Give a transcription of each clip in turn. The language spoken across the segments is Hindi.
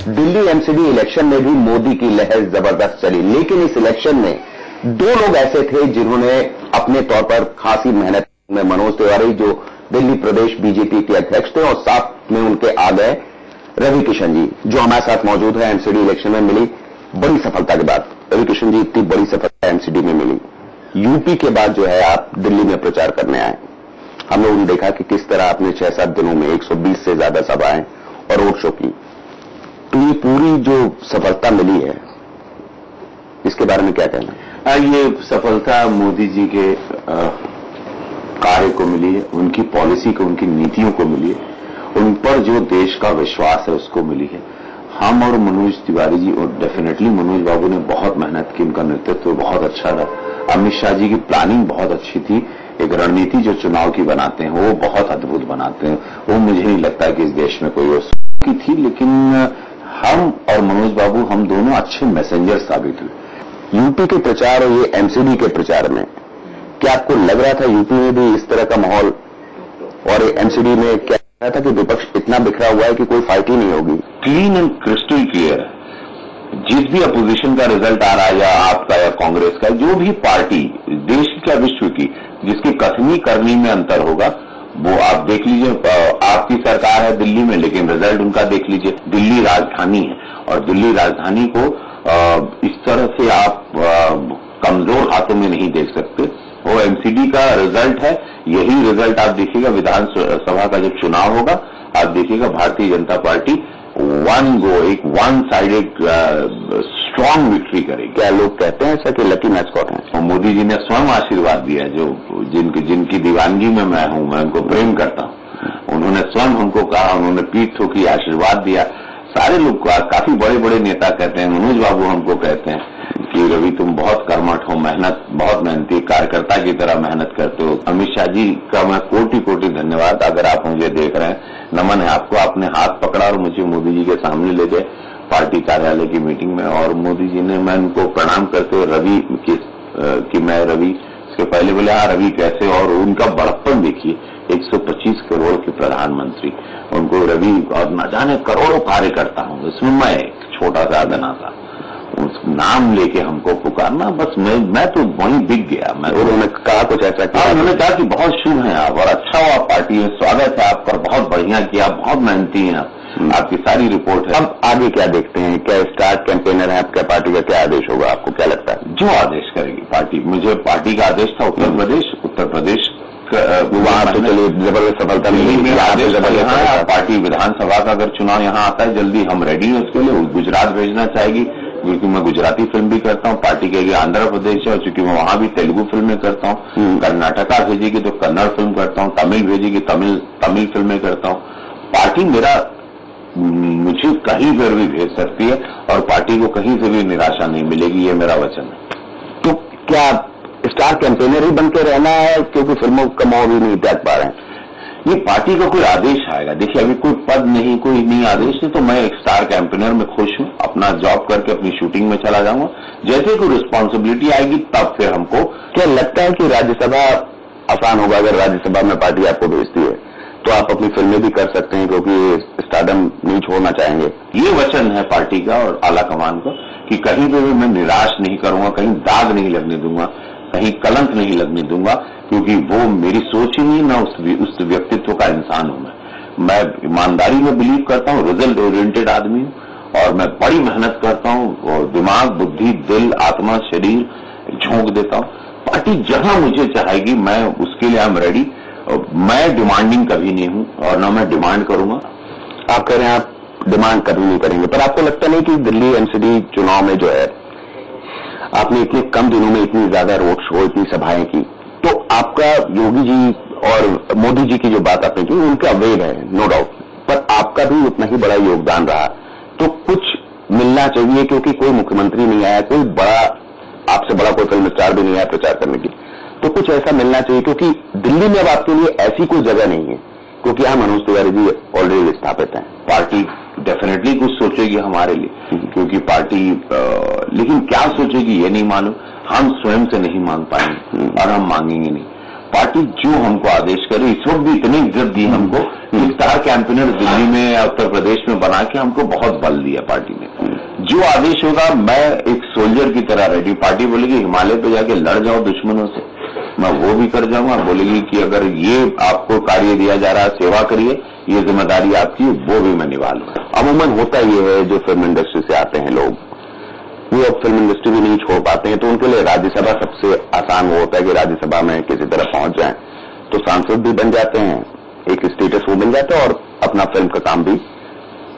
दिल्ली एमसीडी इलेक्शन में भी मोदी की लहर जबरदस्त चली, लेकिन इस इलेक्शन में दो लोग ऐसे थे जिन्होंने अपने तौर पर खासी मेहनत में, मनोज तिवारी जो दिल्ली प्रदेश बीजेपी के अध्यक्ष थे और साथ में उनके आ गए रवि किशन जी जो हमारे साथ मौजूद है। एमसीडी इलेक्शन में मिली बड़ी सफलता के बाद रवि किशन जी इतनी बड़ी सफलता एमसीडी में मिली, यूपी के बाद जो है आप दिल्ली में प्रचार करने आए। हम लोगों ने देखा कि किस तरह आपने 6-7 दिनों में 120 से ज्यादा सभाएं और रोड शो की। तो ये पूरी जो सफलता मिली है इसके बारे में क्या कहना है? ये सफलता मोदी जी के कार्य को मिली है, उनकी पॉलिसी को, उनकी नीतियों को मिली है, उन पर जो देश का विश्वास है उसको मिली है। हम और मनोज तिवारी जी, और डेफिनेटली मनोज बाबू ने बहुत मेहनत की, उनका नेतृत्व बहुत अच्छा रहा। अमित शाह जी की प्लानिंग बहुत अच्छी थी, एक रणनीति जो चुनाव की बनाते हैं वो बहुत अद्भुत बनाते हैं। वो मुझे नहीं लगता कि इस देश में कोई की थी, लेकिन हम और मनोज बाबू हम दोनों अच्छे मैसेंजर साबित हुए। यूपी के प्रचार और ये एमसीडी के प्रचार में क्या आपको लग रहा था यूपी में भी इस तरह का माहौल, और एमसीडी में क्या लग रहा था कि विपक्ष इतना बिखरा हुआ है कि कोई फाइट ही नहीं होगी? क्लीन एंड क्रिस्टल क्लियर है। जिस भी अपोजिशन का रिजल्ट आ रहा है, या आपका या कांग्रेस का, जो भी पार्टी देश की या विश्व की जिसकी कथनी करनी में अंतर होगा वो आप देख लीजिए। आपकी सरकार है दिल्ली में, लेकिन रिजल्ट उनका देख लीजिए। दिल्ली राजधानी है और दिल्ली राजधानी को इस तरह से आप कमजोर हाथों में नहीं देख सकते। वो एमसीडी का रिजल्ट है, यही रिजल्ट आप देखिएगा विधानसभा का जब चुनाव होगा, आप देखिएगा भारतीय जनता पार्टी एक वन साइडेड स्ट्रांग विक्ट्री करेगी। क्या लोग कहते हैं सर कि लकी मैस्कॉट है? और मोदी जी ने स्वयं आशीर्वाद दिया है, जो जिनकी दीवानगी में मैं हूं, मैं उनको प्रेम करता हूं। उन्होंने स्वयं हमको कहा, उन्होंने पीठ ठोकी, आशीर्वाद दिया। सारे लोग काफी बड़े बड़े नेता कहते हैं, मनोज बाबू हमको कहते हैं कि रवि तुम बहुत कर्मठ हो, बहुत मेहनती, कार्यकर्ता की तरह मेहनत करते हो। अमित शाह जी का मैं कोटि कोटि धन्यवाद, अगर आप मुझे देख रहे हैं, नमन है आपको। आपने हाथ पकड़ा और मुझे मोदी जी के सामने ले गए पार्टी कार्यालय की मीटिंग में, और मोदी जी ने, मैं उनको प्रणाम करते हुए रवि कि मैं रवि, इसके पहले बोले हाँ रवि कैसे, और उनका बड़प्पन देखिए, 125 करोड़ के प्रधानमंत्री, उनको रवि, और न जाने करोड़ों कार्यकर्ता हूं, इसमें मैं एक छोटा सा आदना था, उस नाम लेके हमको पुकारना, बस मैं तो वहीं बिक गया। उन्होंने कहा कुछ ऐसा किया? उन्होंने कहा कि बहुत शुभ है आप और अच्छा हुआ पार्टी में, स्वागत है आपका, बहुत बढ़िया किया, बहुत मेहनती हैं आप, आपकी सारी रिपोर्ट है। अब आगे क्या देखते हैं? क्या स्टार कैंपेनर है आपके पार्टी का? क्या आदेश होगा? आपको क्या लगता है? जो आदेश करेगी पार्टी। मुझे पार्टी का आदेश था उत्तर प्रदेश वहां तो चलिए जबरदस्त सफलता मिली में आदेश यहाँ पार्टी विधानसभा का अगर चुनाव यहाँ आता है जल्दी, हम रेडी हैं उसके लिए। गुजरात भेजना चाहेगी क्योंकि मैं गुजराती फिल्म भी करता हूँ, पार्टी के लिए आंध्र प्रदेश है और चूंकि मैं वहां भी तेलुगु फिल्में करता हूँ। कर्नाटका भेजेगी तो कन्नड़ फिल्म करता हूँ, तमिल भेजेगी तमिल फिल्में करता हूँ। पार्टी मुझे कहीं पर भी भेज सकती है और पार्टी को कहीं से भी निराशा नहीं मिलेगी, ये मेरा वचन है। तो क्या स्टार कैंपेनर ही बनकर रहना है क्योंकि फिल्मों का मोह भी नहीं त्याग पा रहे हैं? ये पार्टी का कोई आदेश आएगा, देखिए अभी कोई पद नहीं, कोई नहीं आदेश नहीं, तो मैं एक स्टार कैंपेनर में खुश हूं, अपना जॉब करके अपनी शूटिंग में चला जाऊंगा। जैसे कोई रिस्पॉन्सिबिलिटी आएगी तब फिर हमको। क्या लगता है कि राज्यसभा आसान होगा? अगर राज्यसभा में पार्टी आपको भेजती है तो आप अपनी फिल्में भी कर सकते हैं क्योंकि स्टारडम नहीं छोड़ना चाहेंगे। ये वचन है पार्टी का और आला कमान का कि कहीं पे भी मैं निराश नहीं करूंगा, कहीं दाग नहीं लगने दूंगा, कहीं कलंक नहीं लगने दूंगा, क्योंकि वो मेरी सोच ही नहीं, मैं उस व्यक्तित्व का इंसान हूं। मैं ईमानदारी में बिलीव करता हूं, रिजल्ट ओरिएंटेड आदमी हूं और मैं बड़ी मेहनत करता हूं और दिमाग, बुद्धि, दिल, आत्मा, शरीर झोंक देता हूं। पार्टी जहां मुझे चाहेगी मैं उसके लिए आई एम रेडी। मैं डिमांडिंग कभी नहीं हूं और न मैं डिमांड करूंगा। आप कह रहे हैं आप डिमांड कभी नहीं करेंगे, पर आपको लगता नहीं कि दिल्ली एमसीडी चुनाव में जो है आपने इतने कम दिनों में इतनी ज्यादा रोड शो, इतनी सभाएं की, तो आपका योगी जी और मोदी जी की जो बात आपने की उनका वेव है नो डाउट, पर आपका भी उतना ही बड़ा योगदान रहा, तो कुछ मिलना चाहिए क्योंकि कोई मुख्यमंत्री नहीं आया, कोई बड़ा आपसे बड़ा कोई फिल्म स्टार भी नहीं आया प्रचार करने की, तो कुछ ऐसा मिलना चाहिए क्योंकि दिल्ली में अब आपके लिए ऐसी कोई जगह नहीं है क्योंकि यहाँ मनोज तिवारी जी ऑलरेडी स्थापित हैं। पार्टी डेफिनेटली कुछ सोचेगी हमारे लिए क्योंकि पार्टी लेकिन क्या सोचेगी ये नहीं मालूम, हम स्वयं से नहीं मांग पाएंगे और हम मांगेंगे नहीं। पार्टी जो हमको आदेश करे, इस वक्त भी इतनी इज्जत दी हमको कि एक स्टार कैंपेनर दिल्ली में या उत्तर प्रदेश में बना के हमको बहुत बल दिया पार्टी ने। जो आदेश होगा मैं एक सोल्जर की तरह रेडी। पार्टी बोलेगी हिमालय पे जाके लड़ जाओ दुश्मनों से, मैं वो भी कर जाऊंगा। बोलेगी कि अगर ये आपको कार्य दिया जा रहा है सेवा करिए, ये जिम्मेदारी आपकी, वो भी मैं निभा लूंगा। अमूमन होता ये है, जो फिल्म इंडस्ट्री से आते हैं लोग, वो अब फिल्म इंडस्ट्री भी नहीं छोड़ पाते हैं, तो उनके लिए राज्यसभा सबसे आसान वो होता है कि राज्यसभा में किसी तरह पहुंच जाएं, तो सांसद भी बन जाते हैं, एक स्टेटस वो मिल जाता है और अपना फिल्म का काम भी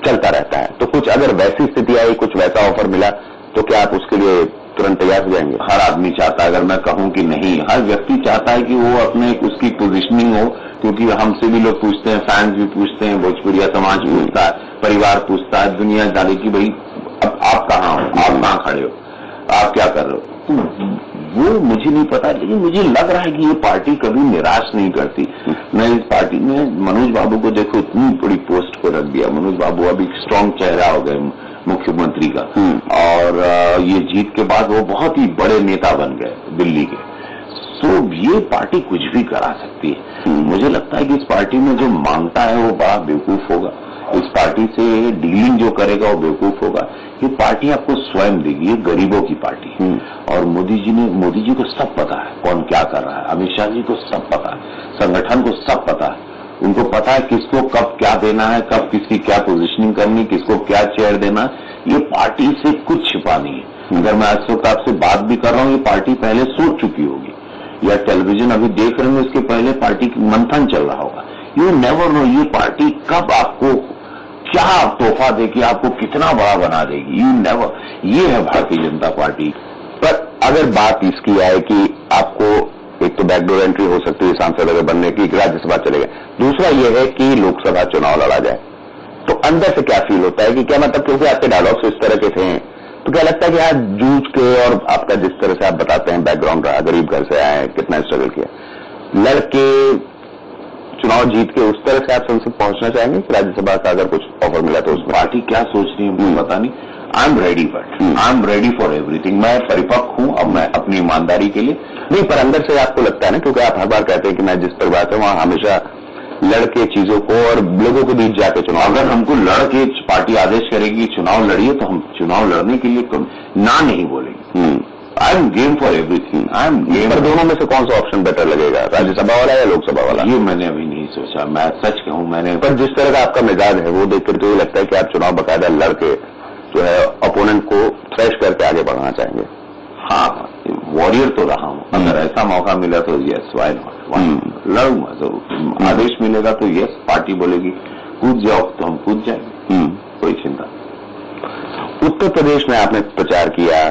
चलता रहता है। तो कुछ अगर वैसी स्थिति आई, कुछ वैसा ऑफर मिला, तो क्या आप उसके लिए तुरंत तैयार हो जाएंगे? हर आदमी चाहता है, अगर मैं कहूं कि नहीं, हर व्यक्ति चाहता है कि वो अपने उसकी पोजीशनिंग हो, क्योंकि हमसे भी लोग पूछते हैं, फैंस भी पूछते हैं, भोजपुरिया समाज पूछता है, परिवार पूछता है, दुनिया डाले कि भाई अब आप कहाँ हो, आप कहाँ खड़े हो, आप क्या कर रहे हो। तो वो मुझे नहीं पता, लेकिन मुझे लग रहा है कि ये पार्टी कभी निराश नहीं करती। मैं इस पार्टी में मनोज बाबू को देखो, इतनी बड़ी पोस्ट को रख दिया। मनोज बाबू अभी स्ट्रांग चेहरा हो गए मुख्यमंत्री का, और ये जीत के बाद वो बहुत ही बड़े नेता बन गए दिल्ली के। तो ये पार्टी कुछ भी करा सकती है। मुझे लगता है कि इस पार्टी में जो मांगता है वो बड़ा बेवकूफ होगा, इस पार्टी से डीलिंग जो करेगा वो बेवकूफ होगा। ये पार्टी आपको स्वयं देगी, ये गरीबों की पार्टी है। और मोदी जी को सब पता है कौन क्या कर रहा है, अमित शाह जी को सब पता है, संगठन को सब पता है, उनको पता है किसको कब क्या देना है, कब किसकी क्या पोजीशनिंग करनी, किसको क्या चेयर देना है। ये पार्टी से कुछ छिपा नहीं है। अगर मैं आज आपसे बात भी कर रहा हूँ, ये पार्टी पहले सोच चुकी होगी, या टेलीविजन अभी देख रहे हैं, इसके पहले पार्टी की मंथन चल रहा होगा। यू नेवर नो ये पार्टी कब आपको क्या तोहफा देगी, आपको कितना बड़ा बना देगी, यू नेवर। ये है भारतीय जनता पार्टी। पर अगर बात इसकी आए कि आपको एक तो बैकडोर एंट्री हो सकती है सांसद अगर बनने की, राज्यसभा चले गए, दूसरा यह है कि लोकसभा चुनाव लड़ा जाए, तो अंदर से क्या फील होता है कि क्या मतलब, क्योंकि आपके डायलॉग्स इस तरह के थे, तो क्या लगता है कि आज जूझ के, और आपका जिस तरह से आप बताते हैं बैकग्राउंड रहा, गरीब घर से आए, कितना स्ट्रगल किया, लड़के चुनाव जीत के, उस तरह से आप संसद पहुंचना चाहेंगे कि राज्यसभा का अगर कुछ ऑफर मिला तो उसमें? पार्टी क्या सोच रही है मुझे पता नहीं। आई am ready, but I am ready for everything. मैं परिपक्व हूं अब, मैं अपनी ईमानदारी के लिए नहीं, पर अंदर से आपको लगता है ना, क्योंकि आप हर बार कहते हैं कि मैं जिस पर बात है वहां हमेशा लड़के चीजों को और लोगों के बीच जाके चुनाव, अगर हमको लड़के पार्टी आदेश करेगी चुनाव लड़िए, तो हम चुनाव लड़ने के लिए ना नहीं बोलेंगे। I am game for everything, I am game. पर दोनों में से कौन सा ऑप्शन बेटर लगेगा, राज्यसभा वाला या लोकसभा वाला? ये मैंने अभी नहीं सोचा, मैं सच कहूं मैंने। पर जिस तरह का आपका मिजाज है वो देखकर तो ये लगता है कि आप चुनाव बकायदा लड़के जो है अपोनेंट को थ्रेश करके आगे बढ़ना चाहेंगे। हाँ, वॉरियर तो रहा हूं, अगर ऐसा मौका मिला तो यस, व्हाई नॉट, लड़ूंगा जरूर। आदेश मिलेगा तो यस, पार्टी बोलेगी कूद जाओ तो हम कूद जाएंगे, कोई चिंता। उत्तर प्रदेश में आपने प्रचार किया,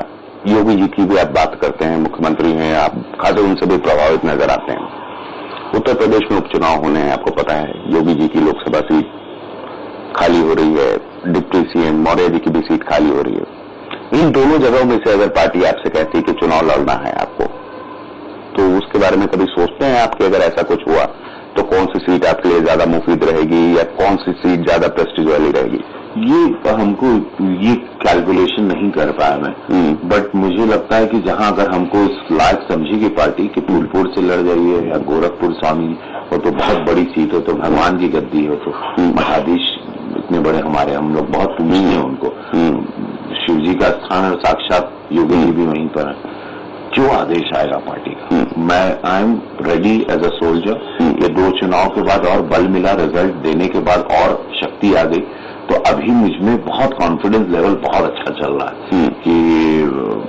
योगी जी की भी आप बात करते हैं, मुख्यमंत्री हैं आप, खासकर उनसे भी प्रभावित नजर आते हैं। उत्तर प्रदेश में उपचुनाव होने हैं, आपको पता है, योगी जी की लोकसभा सीट खाली हो रही है, डिप्टी सीएम मौर्य जी की भी सीट खाली हो रही है। इन दोनों जगहों में से अगर पार्टी आपसे कहती है कि चुनाव लड़ना है आपको, तो उसके बारे में कभी सोचते हैं आप कि अगर ऐसा कुछ हुआ तो कौन सी सीट आपके लिए ज्यादा मुफीद रहेगी या कौन सी सीट ज्यादा प्रेस्टीज वाली रहेगी? ये हमको ये कैलकुलेशन नहीं कर पाया मैं, बट मुझे लगता है कि जहां अगर हमको इस लायक समझेगी पार्टी कि फूलपुर से लड़ जाइए या गोरखपुर स्वामी हो तो बहुत बड़ी सीट हो, तो भगवान की गद्दी हो, तो मठाधीश इतने बड़े हमारे, हम लोग बहुत पूजते हैं उनको, शिव जी का स्थान और साक्षात योगी जी भी वहीं पर है। जो आदेश आएगा पार्टी का, मैं I am ready as a soldier. ये 2 चुनाव के बाद और बल मिला, रिजल्ट देने के बाद और शक्ति आ गई, तो अभी मुझमें बहुत कॉन्फिडेंस लेवल बहुत अच्छा चल रहा है कि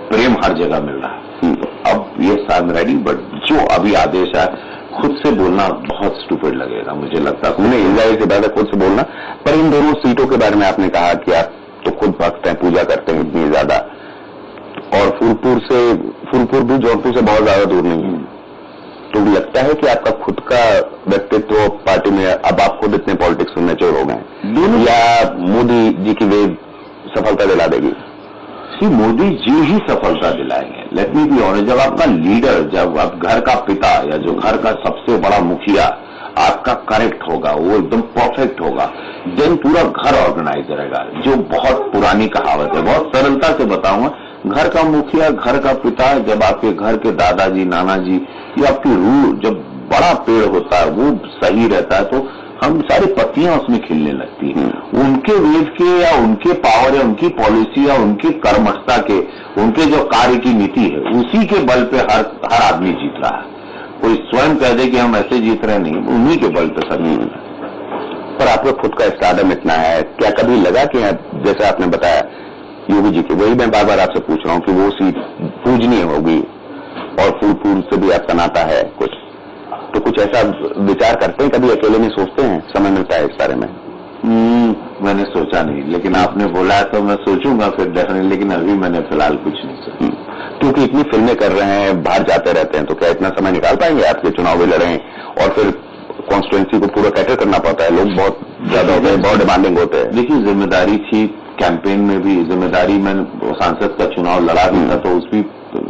प्रेम हर जगह मिल रहा है। तो अब yes I am ready, but जो अभी आदेश आया, खुद से बोलना बहुत स्टूपिड लगेगा मुझे लगता है। नहीं, जाहिर सी बात है खुद से बोलना, पर इन दोनों सीटों के बारे में आपने कहा कि आप तो खुद भक्त हैं, पूजा करते हैं इतनी ज्यादा, और फूलपुर भी जौनपुर से बहुत ज्यादा दूर नहीं है, तो लगता है कि आपका खुद का व्यक्तित्व पार्टी में, अब आप खुद इतने पॉलिटिक्स में मैच्योर हो गए, या मोदी जी की वेव सफलता दिला देगी? मोदी जी ही सफलता दिलाएंगे। लेट मी बी ऑनेस्ट, जब आपका लीडर, जब आप घर का पिता या जो घर का सबसे बड़ा मुखिया आपका करेक्ट होगा, वो एकदम परफेक्ट होगा, देन पूरा घर ऑर्गेनाइज रहेगा। जो बहुत पुरानी कहावत है, बहुत सरलता से बताऊंगा, घर का मुखिया, घर का पिता, जब आपके घर के दादाजी नाना जी, ये आपकी रूह, जब बड़ा पेड़ होता है वो सही रहता है, तो हम सारी पत्तियां उसमें खिलने लगती हैं। उनके वेद के या उनके पावर या उनकी पॉलिसी या उनके कर्मठता के, उनके जो कार्य की नीति है, उसी के बल पे हर आदमी जीत रहा है। कोई स्वयं कह दे कि हम ऐसे जीत रहे, नहीं, उन्हीं के बल पे सब जीत रहे हैं। पर आपका खुद का स्टारडम इतना है, क्या कभी लगा कि जैसे आपने बताया योगी जी की, वही मैं बार बार आपसे पूछ रहा हूं कि वो सीट पूजनीय होगी और फूल से भी आपका नाता है कुछ, तो कुछ ऐसा विचार करते हैं, कभी अकेले में सोचते हैं, समय मिलता है इस बारे में? मैंने सोचा नहीं, लेकिन आपने बोला है तो मैं सोचूंगा फिर डेफिनेटली, लेकिन अभी मैंने फिलहाल कुछ नहीं सोचा। क्योंकि इतनी फिल्में कर रहे हैं, बाहर जाते रहते हैं, तो क्या इतना समय निकाल पाएंगे आपके चुनाव भी लड़ें और फिर कॉन्स्टिट्यूएंसी को पूरा कैटर करना पड़ता है, लोग बहुत ज्यादा होते हैं, बहुत डिमांडिंग होते हैं। देखिए, जिम्मेदारी थी, कैंपेन में भी जिम्मेदारी, मैंने सांसद का चुनाव लड़ा भी था, तो उसमें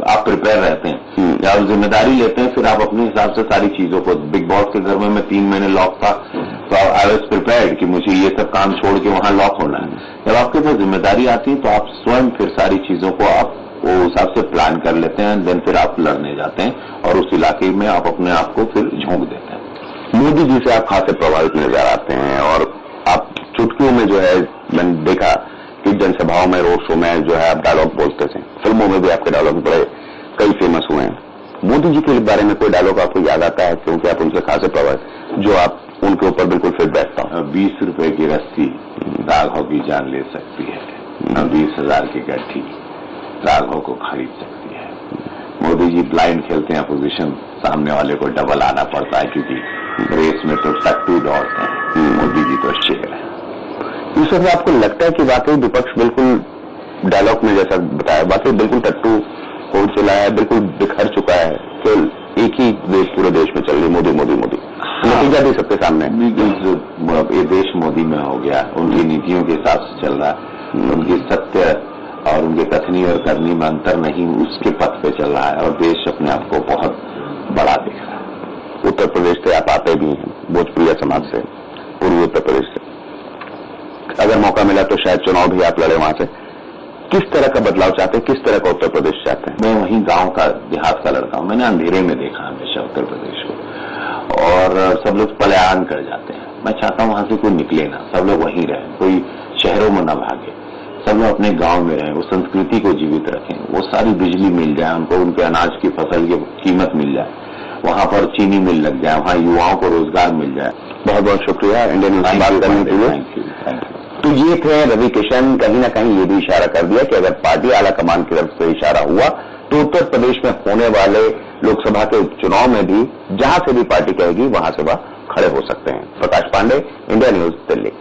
आप प्रिपेयर रहते हैं, या आप जिम्मेदारी लेते हैं, फिर आप अपने हिसाब से सारी चीजों को, बिग बॉस के घर में मैं 3 महीने लॉक था, तो आई वॉज प्रिपेयर्ड कि मुझे ये सब काम छोड़ के वहां लॉक होना है। जब आपके पास जिम्मेदारी आती है तो आप स्वयं फिर सारी चीजों को आप वो हिसाब से प्लान कर लेते हैं, देन फिर आप लड़ने जाते हैं और उस इलाके में आप अपने आप को फिर झोंक देते हैं। मोदी जी से आप खासे प्रभावित नजर आते हैं और आप चुटकियों में जो है, मैंने देखा कि जनसभाओं में, रोड शो में जो है आप डायलॉग बोलते थे, फिल्मों में भी आपके डायलॉग बड़े कई फेमस हुए हैं। मोदी जी के बारे में कोई डायलॉग आपको याद आता है, क्योंकि आप उनसे खासे प्रभावित, जो आप उनके ऊपर बिल्कुल फिट बैठता हूं? 20 रुपए की रस्सी राघव की जान ले सकती है, 20,000 की गड्ढी राघव को खरीद सकती है। मोदी जी ब्लाइंड खेलते हैं, अपोजिशन सामने वाले को डबल आना पड़ता है, क्योंकि रेस में तो टट्टू दौड़ते हैं, मोदी जी तो शेर है। इस वक्त आपको लगता है कि वाकई विपक्ष बिल्कुल डायलॉग में जैसा बताया, वाकई बिल्कुल टट्टू हो चला है, बिल्कुल बिखर चुका है, केवल एक ही देश पूरे देश में चल रही, मोदी मोदी मोदी, नतीजा भी सबके सामने है। ये देश मोदी में हो गया, उनकी नीतियों के हिसाब से चल रहा है, उनकी सत्य और उनके कथनी और करनी में अंतर नहीं, उसके पथ पे चल रहा है और देश अपने आप को बहुत बड़ा दिख रहा है। उत्तर प्रदेश से आप आते भी हैं, भोजपुरिया समाज से, पूर्वी उत्तर प्रदेश से, अगर मौका मिला तो शायद चुनाव भी आप लड़े वहां से। किस तरह का बदलाव चाहते हैं, किस तरह का उत्तर प्रदेश चाहते हैं? मैं वहीं गांव का, देहात का लड़का हूं, मैंने अंधेरे में देखा हमेशा उत्तर प्रदेश को, और सब लोग पलायन कर जाते हैं। मैं चाहता हूं वहां से कोई निकले ना, सब लोग वहीं रहें, कोई शहरों में न भागे, सब लोग अपने गांव में रहें, वो संस्कृति को जीवित रखें, वो सारी बिजली मिल जाए उनको, उनके अनाज की फसल की कीमत मिल जाए, वहां पर चीनी मिल लग जाए, वहां युवाओं को रोजगार मिल जाए। बहुत बहुत शुक्रिया इंडियन न्यूज से बात करने के लिए। Thank you. तो ये थे रवि किशन। कहीं ना कहीं ये भी इशारा कर दिया कि अगर पार्टी आला कमान की तरफ से इशारा हुआ तो उत्तर प्रदेश में होने वाले लोकसभा के उपचुनाव में भी जहां से भी पार्टी कहेगी वहां से वह खड़े हो सकते हैं। प्रकाश पांडे, इंडिया न्यूज, दिल्ली।